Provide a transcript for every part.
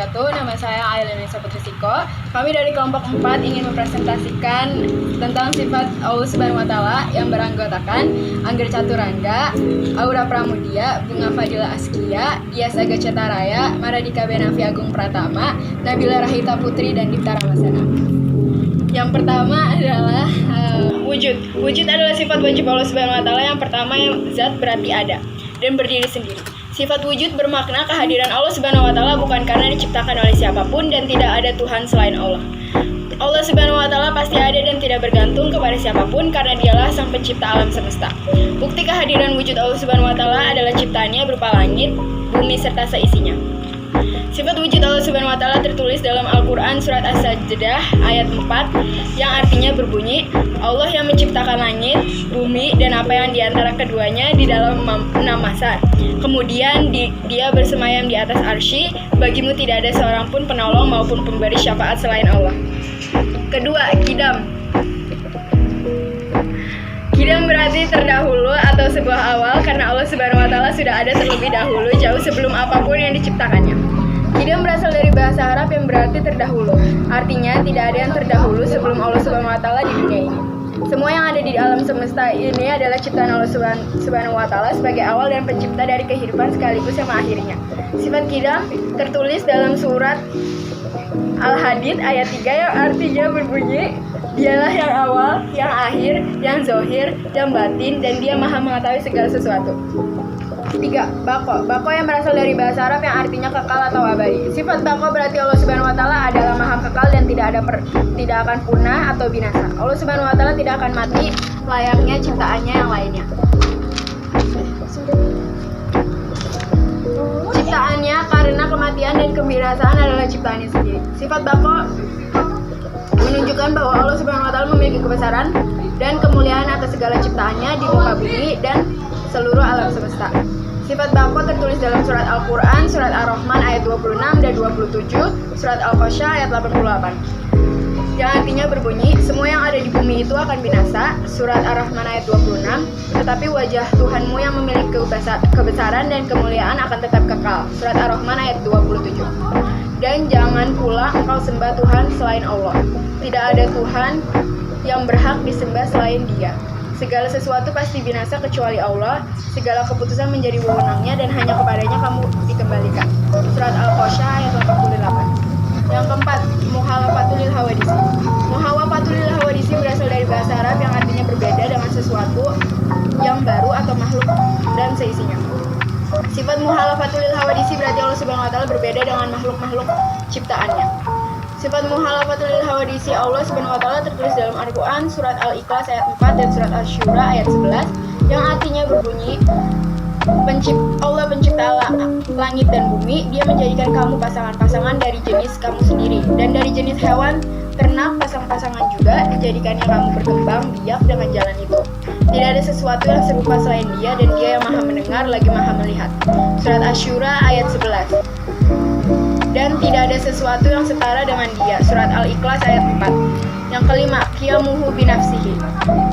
wabarakatuh. Nama saya Ailenisa Putrisiko. Kami dari kelompok 4 ingin mempresentasikan tentang sifat Allah Subhanahu wa Ta'ala yang beranggotakan Angger Caturangga, Aura Pramudia, Bunga Fadila Askia, Dias Aga Cetaraya, Maradika Benavi Agung Pratama, Nabila Rahita Putri, dan Dipta Ramasana. Yang pertama adalah wujud. Wujud adalah sifat wajib Allah Subhanahu wa Ta'ala. Yang pertama, yang zat berarti ada dan berdiri sendiri. Sifat wujud bermakna kehadiran Allah Subhanahu wa Ta'ala bukan karena diciptakan oleh siapapun dan tidak ada Tuhan selain Allah. Allah Subhanahu wa Ta'ala pasti ada dan tidak bergantung kepada siapapun karena Dialah Sang Pencipta alam semesta. Bukti kehadiran wujud Allah Subhanahu wa Ta'ala adalah ciptaannya berupa langit, bumi serta seisinya. Sifat wujud Allah Subhanahu wa Ta'ala tertulis dalam Al-Quran surat As-Sajdah ayat 4 yang artinya berbunyi, Allah yang menciptakan langit, bumi, dan apa yang diantara keduanya di dalam 6 masa. Kemudian Dia bersemayam di atas arsy, bagimu tidak ada seorang pun penolong maupun pemberi syafaat selain Allah. Kedua, Qidam. Qidam berarti terdahulu atau sebuah awal karena Allah Subhanahu wa Ta'ala sudah ada terlebih dahulu jauh sebelum apapun yang diciptakannya. Qidam berasal dari bahasa Arab yang berarti terdahulu. Artinya tidak ada yang terdahulu sebelum Allah Subhanahu wa Ta'ala di dunia ini. Semua yang ada di alam semesta ini adalah ciptaan Allah Subhanahu wa Ta'ala sebagai awal dan pencipta dari kehidupan sekaligus yang mengakhirinya. Sifat Qidam tertulis dalam surat Al-Hadid ayat 3 yang artinya berbunyi, Dialah yang awal, yang akhir, yang zohir, yang batin, dan Dia maha mengetahui segala sesuatu. 3. Baqo. Baqo yang berasal dari bahasa Arab yang artinya kekal atau abadi. Sifat baqo berarti Allah Subhanahu wa Ta'ala adalah maha kekal dan tidak akan punah atau binasa. Allah Subhanahu wa Ta'ala tidak akan mati layaknya ciptaannya yang lainnya. Ciptaannya karena kematian dan kebinasaan adalah ciptaannya sendiri. Sifat baqo menunjukkan bahwa Allah Subhanahu wa Ta'ala memiliki kebesaran dan kemuliaan atas segala ciptaannya di muka bumi dan seluruh alam semesta. Sifat baqo tertulis dalam surat Al-Quran, surat Ar-Rahman ayat 26 dan 27, surat Al-Qasya ayat 88. Yang artinya berbunyi, semua yang ada di bumi itu akan binasa, surat Ar-Rahman ayat 26, tetapi wajah Tuhanmu yang memiliki kebesaran dan kemuliaan akan tetap kekal, surat Ar-Rahman ayat 27. Dan jangan pula engkau sembah Tuhan selain Allah. Tidak ada Tuhan yang berhak disembah selain Dia. Segala sesuatu pasti binasa kecuali Allah. Segala keputusan menjadi wewenangnya dan hanya kepadanya kamu dikembalikan. Surat Al-Qasya ayat 88. Yang keempat, muhalafatul lil hawadisi. Muhalafatul lil hawadisi berasal dari bahasa Arab yang artinya berbeda dengan sesuatu yang baru atau makhluk dan seisinya. Sifat muhalafatul lil hawadisi berarti Allah Subhanahu wa Ta'ala berbeda dengan makhluk-makhluk ciptaannya. Sifat muhalafatul lil hawadisi Allah Subhanahu wa Ta'ala tertulis dalam Al-Quran surat Al-Ikhlas ayat 4 dan surat Asy-Syura ayat 11 yang artinya berbunyi, Allah pencipta langit dan bumi, Dia menjadikan kamu pasangan-pasangan dari jenis kamu sendiri, dan dari jenis hewan ternak pasang-pasangan juga dijadikannya kamu berkembang biak dengan jalan itu. Tidak ada sesuatu yang serupa selain Dia, dan Dia yang maha mendengar lagi maha melihat. Surat Asy-Syura ayat 11. Dan tidak ada sesuatu yang setara dengan Dia, surat Al-Ikhlas ayat 4. Yang kelima, qiyamuhu binafsihi.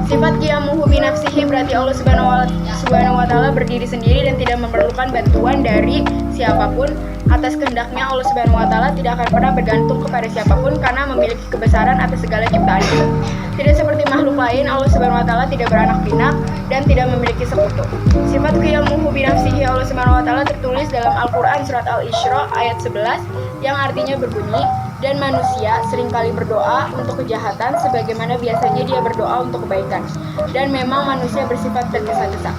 Sifat qiyamuhu binafsihi berarti Allah Subhanahu wa Ta'ala berdiri sendiri dan tidak memerlukan bantuan dari siapapun. Atas kehendaknya Allah Subhanahu wa Ta'ala tidak akan pernah bergantung kepada siapapun karena memiliki kebesaran atas segala ciptaannya. Tidak seperti makhluk lain, Allah Subhanahu wa Ta'ala tidak beranak pinak dan tidak memiliki sekutu. Sifat qiyamuhu binafsihi Allah Subhanahu wa Ta'ala tertulis dalam Al-Quran surat Al-Isra ayat 11 yang artinya berbunyi, dan manusia seringkali berdoa untuk kejahatan sebagaimana biasanya dia berdoa untuk kebaikan. Dan memang manusia bersifat tergesa-gesa.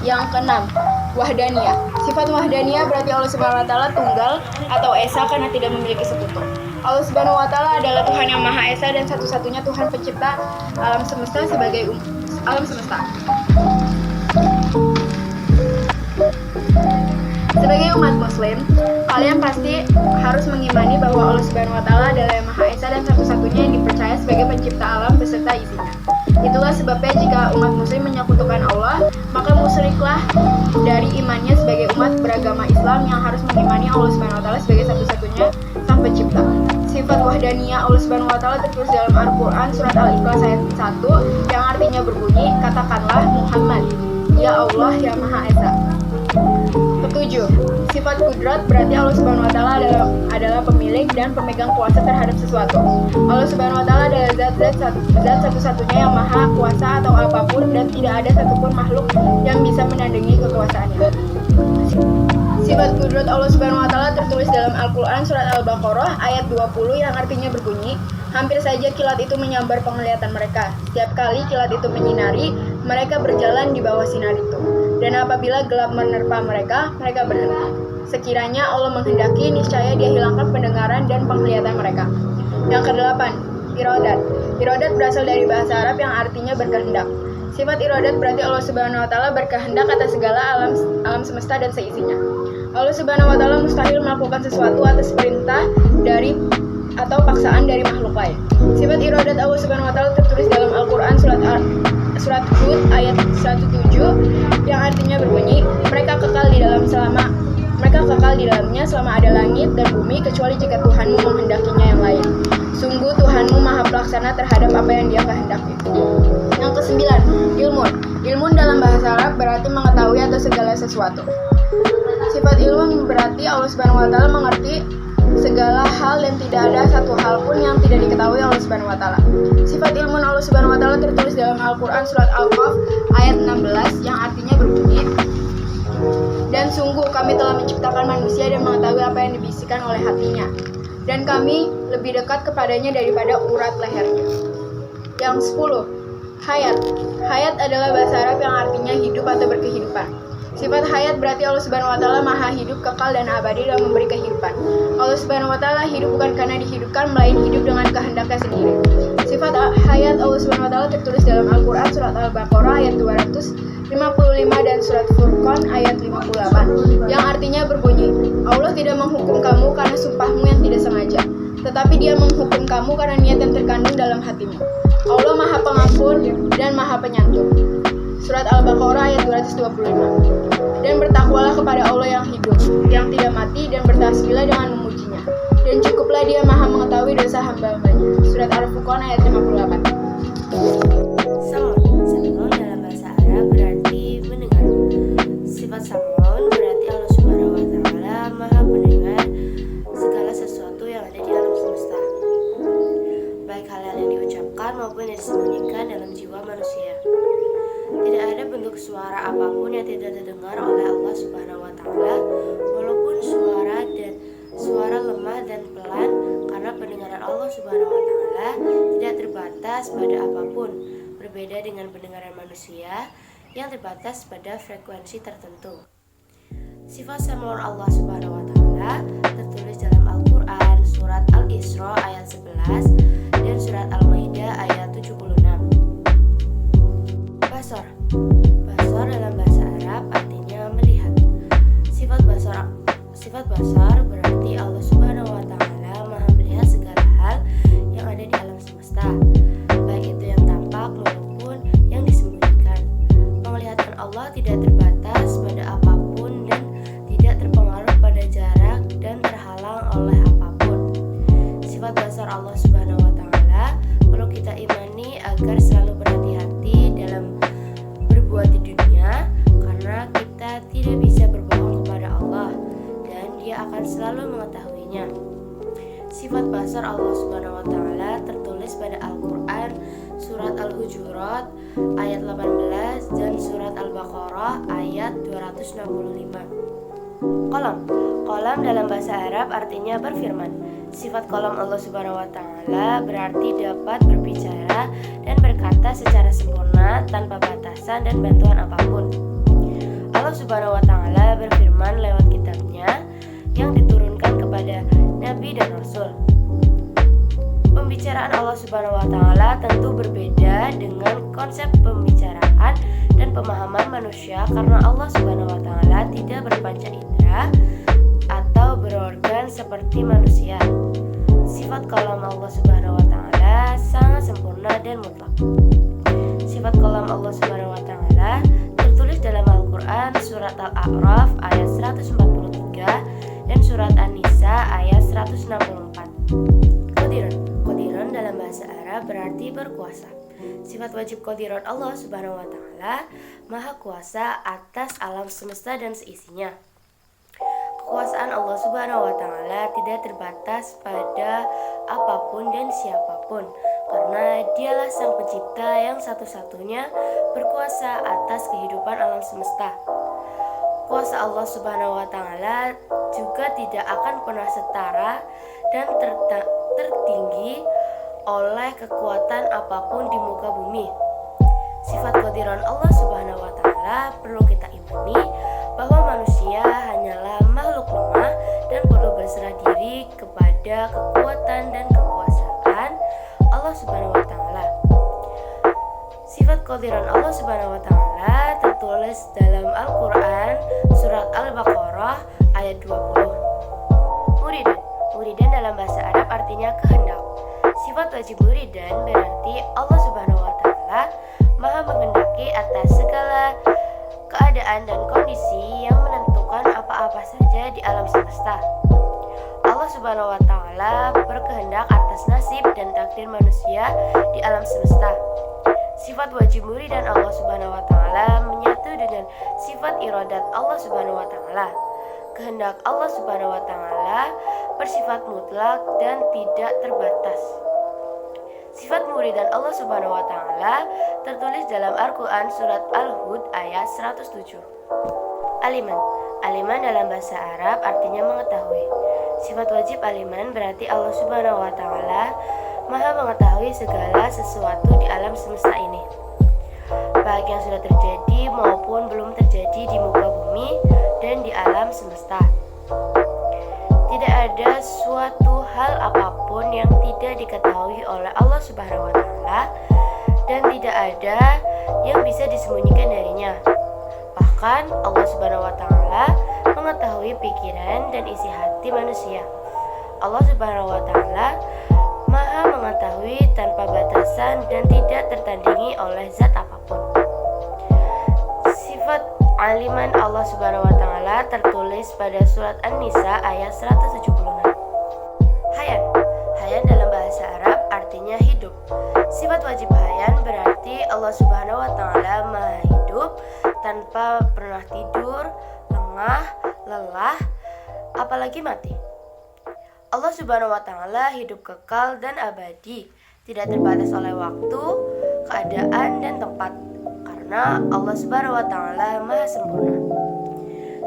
Yang keenam, wahdaniyah. Sifat wahdaniyah berarti Allah Subhanahu wa Ta'ala tunggal atau esa karena tidak memiliki sekutu. Allah Subhanahu wa Ta'ala adalah Tuhan yang Maha Esa dan satu-satunya Tuhan pencipta alam semesta sebagai alam semesta. Sebagai umat muslim, kalian pasti harus mengimani bahwa Allah Subhanahu wa Ta'ala adalah yang Maha Esa dan satu-satunya yang dipercaya sebagai pencipta alam beserta isinya. Itulah sebabnya jika umat muslim menyekutukan Allah, maka musyriklah dari imannya sebagai umat beragama Islam yang harus mengimani Allah Subhanahu wa Ta'ala sebagai satu-satunya Sang Pencipta. Sifat wahdaniyah Allah Subhanahu wa Ta'ala tertulis dalam Al-Quran surat Al-Ikhlas ayat 1 yang artinya berbunyi, katakanlah Muhammad, ya Allah yang Maha Esa. Ketujuh, Sifat kudrat berarti Allah Subhanahu wa taala adalah pemilik dan pemegang kuasa terhadap sesuatu. Allah Subhanahu wa taala adalah zat satu-satunya yang maha kuasa atau apapun dan tidak ada satupun makhluk yang bisa menandingi kekuasaannya. Sifat kudrat Allah Subhanahu wa taala tertulis dalam Al-Qur'an surat Al-Baqarah ayat 20 yang artinya berbunyi, hampir saja kilat itu menyambar penglihatan mereka. Setiap kali kilat itu menyinari, mereka berjalan di bawah sinar itu. Dan apabila gelap menerpa mereka, mereka berhenti. Sekiranya Allah menghendaki, niscaya Dia hilangkan pendengaran dan penglihatan mereka. Yang kedelapan, iradat. Iradat berasal dari bahasa Arab yang artinya berkehendak. Sifat iradat berarti Allah Subhanahu wa taala berkehendak atas segala alam semesta dan seisinya. Allah Subhanahu wa taala mustahil melakukan sesuatu atas perintah dari atau paksaan dari makhluk lain. Sifat iradat Allah Subhanahu wa taala tertulis dalam Al-Qur'an surat Hud ayat 107 yang artinya berbunyi, mereka kekal di dalamnya selama ada langit dan bumi kecuali jika Tuhanmu menghendakinya yang lain. Sungguh Tuhanmu maha pelaksana terhadap apa yang Dia kehendaki. Yang kesembilan, ilmun. Ilmun dalam bahasa Arab berarti mengetahui atas segala sesuatu. Sifat ilmu berarti Allah Subhanahu wa taala mengerti segala hal dan tidak ada satu hal pun yang tidak diketahui Allah Subhanahu wa taala. Sifat ilmu Allah Subhanahu wa taala tertulis dalam Al-Qur'an surat Al-Qaf ayat 16 yang artinya berbunyi, dan sungguh kami telah menciptakan manusia dan mengetahui apa yang dibisikkan oleh hatinya, dan kami lebih dekat kepadanya daripada urat lehernya. Yang 10, hayat. Hayat adalah bahasa Arab yang artinya hidup atau berkehidupan. Sifat hayat berarti Allah Subhanahu wa taala maha hidup, kekal dan abadi dalam memberi kehidupan. Allah Subhanahu wa taala hidup bukan karena dihidupkan, melainkan hidup dengan kehendaknya sendiri. Sifat hayat Allah Subhanahu wa taala tertulis dalam Al-Qur'an surat Al-Baqarah ayat 255 dan surat Furqan ayat 58 yang artinya berbunyi, Allah tidak menghukum kamu karena sumpahmu yang tidak sengaja, tetapi Dia menghukum kamu karena niat yang terkandung dalam hatimu. Allah maha pengampun dan maha penyantun. Surat Al-Baqarah ayat 225. Dan bertakwalah kepada Allah yang hidup, yang tidak mati, dan bertasbihlah dengan memujinya. Dan cukuplah Dia maha mengetahui dosa hamba-hambanya. Surat Al-Furqan ayat 58. Sam'un dalam bahasa Arab berarti mendengar. Sifat Sam'un berarti Allah Subhanahu wa taala maha mendengar segala sesuatu yang ada di alam semesta, baik hal-hal yang diucapkan maupun yang disembunyikan dalam jiwa manusia. Tidak ada bentuk suara apapun yang tidak terdengar oleh Allah Subhanahu wa taala, walaupun suara lemah dan pelan, karena pendengaran Allah Subhanahu wa taala tidak terbatas pada apapun, berbeda dengan pendengaran manusia yang terbatas pada frekuensi tertentu. Sifat Sam'un Allah Subhanahu wa taala tertulis dalam Al-Qur'an surat Al-Isra ayat 11 dan surat Al-Maidah ayat 76. Basar dalam bahasa Arab artinya melihat. Sifat basar berarti Allah Subhanahu wa taala maha melihat segala hal yang ada di alam semesta, baik itu yang tampak maupun yang disembunyikan. Penglihatan Allah tidak terbatas pada apapun dan tidak terpengaruh pada jarak dan terhalang oleh apapun. Sifat basar Allah Subhanahu wa taala perlu kita imani agar selalu berhati-hati dalam berbuat di dunia, karena kita tidak bisa berbohong kepada Allah dan Dia akan selalu mengetahuinya. Sifat basar Allah Subhanahu wa taala tertulis pada Al-Qur'an surat Al-Hujurat ayat 18 dan surat Al-Baqarah ayat 265. Qalam dalam bahasa Arab artinya berfirman. Sifat qalam Allah Subhanahu wa taala berarti dapat berbicara dan berkata secara sempurna tanpa batasan dan bantuan apapun. Allah Subhanahu wa taala berfirman lewat kitabnya yang diturunkan kepada nabi dan rasul. Pembicaraan Allah Subhanahu wa taala tentu berbeda dengan konsep pembicaraan dan pemahaman manusia, karena Allah Subhanahu wa taala tidak berpanca indera atau berorgan seperti manusia. Sifat kalam Allah Subhanahu wa taala sangat sempurna dan mutlak. Sifat kalam Allah Subhanahu wa taala tertulis dalam Al-Qur'an surat Al-A'raf ayat 143 dan surat An-Nisa ayat 164. Qadiran dalam bahasa Arab berarti berkuasa. Sifat wajib qadirat Allah Subhanahu wa taala maha kuasa atas alam semesta dan seisinya. Kekuasaan Allah Subhanahu wa Ta'ala tidak terbatas pada apapun dan siapapun, karena Dialah Sang Pencipta yang satu-satunya berkuasa atas kehidupan alam semesta. Kuasa Allah Subhanahu wa Ta'ala juga tidak akan pernah setara dan tertinggi oleh kekuatan apapun di muka bumi. Sifat qadiran Allah Subhanahu wa Ta'ala perlu kita imani bahwa manusia hanyalah makhluk lemah dan perlu berserah diri kepada kekuatan dan kekuasaan Allah Subhanahu wa Ta'ala. Sifat qadiran Allah Subhanahu wa Ta'ala tertulis dalam Al-Qur'an surat Al-Baqarah ayat 20. Muridan dalam bahasa Arab artinya kehendak. Sifat wajib muridan berarti Allah Subhanahu wa Ta'ala Maha menghendaki atas segala keadaan dan kondisi yang menentukan apa-apa saja di alam semesta. Allah Subhanahu wa Ta'ala berkehendak atas nasib dan takdir manusia di alam semesta. Sifat wajib muridan Allah Subhanahu wa Ta'ala menyatu dengan sifat iradat Allah Subhanahu wa Ta'ala. Kehendak Allah Subhanahu wa Ta'ala bersifat mutlak dan tidak terbatas. Sifat muridan Allah Subhanahu wa Ta'ala tertulis dalam Al-Quran surat Al-Hud ayat 107. Aliman dalam bahasa Arab artinya mengetahui. Sifat wajib aliman berarti Allah Subhanahu wa Ta'ala Maha mengetahui segala sesuatu di alam semesta ini, baik yang sudah terjadi maupun belum terjadi di muka bumi dan di alam semesta. Tidak ada suatu hal apapun yang tidak diketahui oleh Allah Subhanahu wa Ta'ala dan tidak ada yang bisa disembunyikan darinya. Bahkan Allah Subhanahu wa Ta'ala mengetahui pikiran dan isi hati manusia. Allah Subhanahu wa Ta'ala Maha mengetahui tanpa batasan dan tidak tertandingi oleh zat apapun. Sifat aliman Allah Subhanahu wa Ta'ala tertulis pada surat An-Nisa ayat 176. Hayan dalam bahasa Arab artinya hidup. Sifat wajib hayan berarti Allah Subhanahu wa Ta'ala Maha hidup tanpa pernah tidur, lengah, lelah, apalagi mati. Allah Subhanahu wa Ta'ala hidup kekal dan abadi, tidak terbatas oleh waktu, keadaan, dan tempat, karena Allah Subhanahu wa Ta'ala Maha sempurna.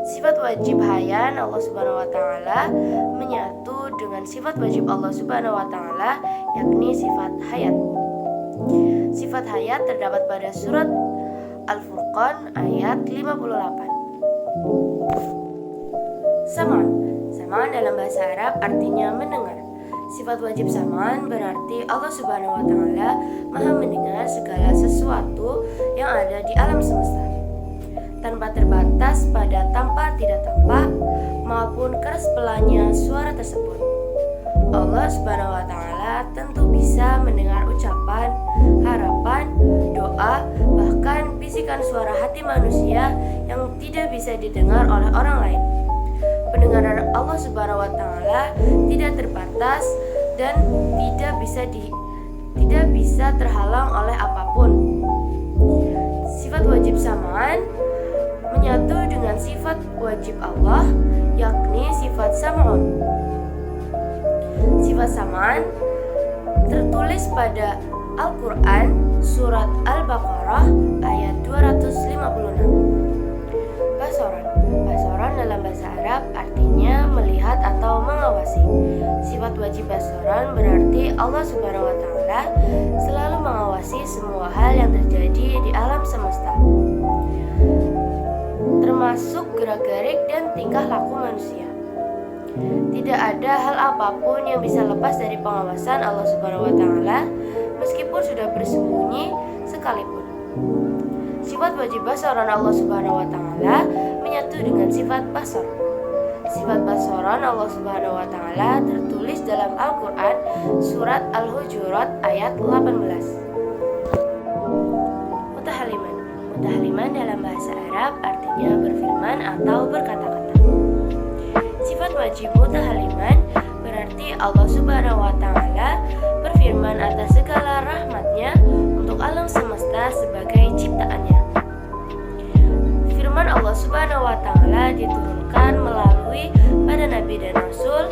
Sifat wajib hayan Allah Subhanahu wa Ta'ala menyatu dengan sifat wajib Allah Subhanahu wa Ta'ala, yakni sifat hayat. Sifat hayat terdapat pada surat Al-Furqan ayat 58. Samaan dalam bahasa Arab artinya mendengar. Sifat wajib samaan berarti Allah Subhanahu wa Ta'ala Maha mendengar segala sesuatu yang ada di alam semesta, tanpa terbatas pada tampak tidak tampak maupun keras pelanya suara tersebut. Allah Subhanahu wa Ta'ala tentu bisa mendengar ucapan, harapan, doa, bahkan bisikan suara hati manusia yang tidak bisa didengar oleh orang lain. Pendengaran Allah Subhanahu wa Ta'ala tidak terbatas dan tidak bisa terhalang oleh apapun. Sifat wajib samaan menyatu dengan sifat wajib Allah, yakni sifat sam'un. Sifat samaan tertulis pada Al-Quran surat Al-Baqarah ayat 256. Basoran dalam bahasa Arab artinya melihat atau mengawasi. Sifat wajib basoran berarti Allah Subhanahu wa Ta'ala selalu mengawasi semua hal yang terjadi di alam semesta, termasuk gerak-gerik dan tingkah laku manusia. Tidak ada hal apapun yang bisa lepas dari pengawasan Allah Subhanahu wa Ta'ala, meskipun sudah bersembunyi sekalipun. Sifat wajib basoran Allah Subhanahu wa Ta'ala menyatu dengan sifat basor. Sifat basoran Allah Subhanahu wa Ta'ala tertulis dalam Al-Quran surat Al-Hujurat ayat 18. Mutahaliman dalam bahasa Arab artinya berfirman atau berkata-kata. Sifat wajib mutahaliman berarti Allah Subhanahu wa Ta'ala berfirman atas segala rahmatnya untuk alam semesta sebagai ciptaannya. Firman Allah Subhanahu wa Ta'ala diturunkan melalui nabi dan rasul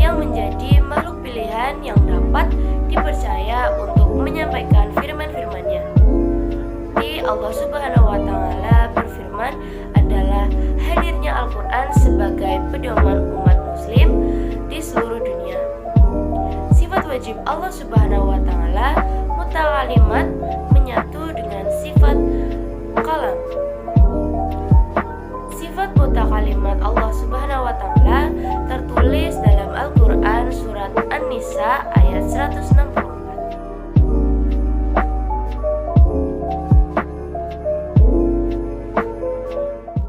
yang menjadi makhluk pilihan yang dapat dipercaya untuk menyampaikan firman-firman-Nya. Allah Subhanahu wa taala berfirman adalah hadirnya Al-Qur'an sebagai pedoman umat muslim di seluruh dunia. Sifat wajib Allah Subhanahu wa taala mutakalimat menyatu dengan sifat kalam. Sifat mutakalimat Allah Subhanahu wa taala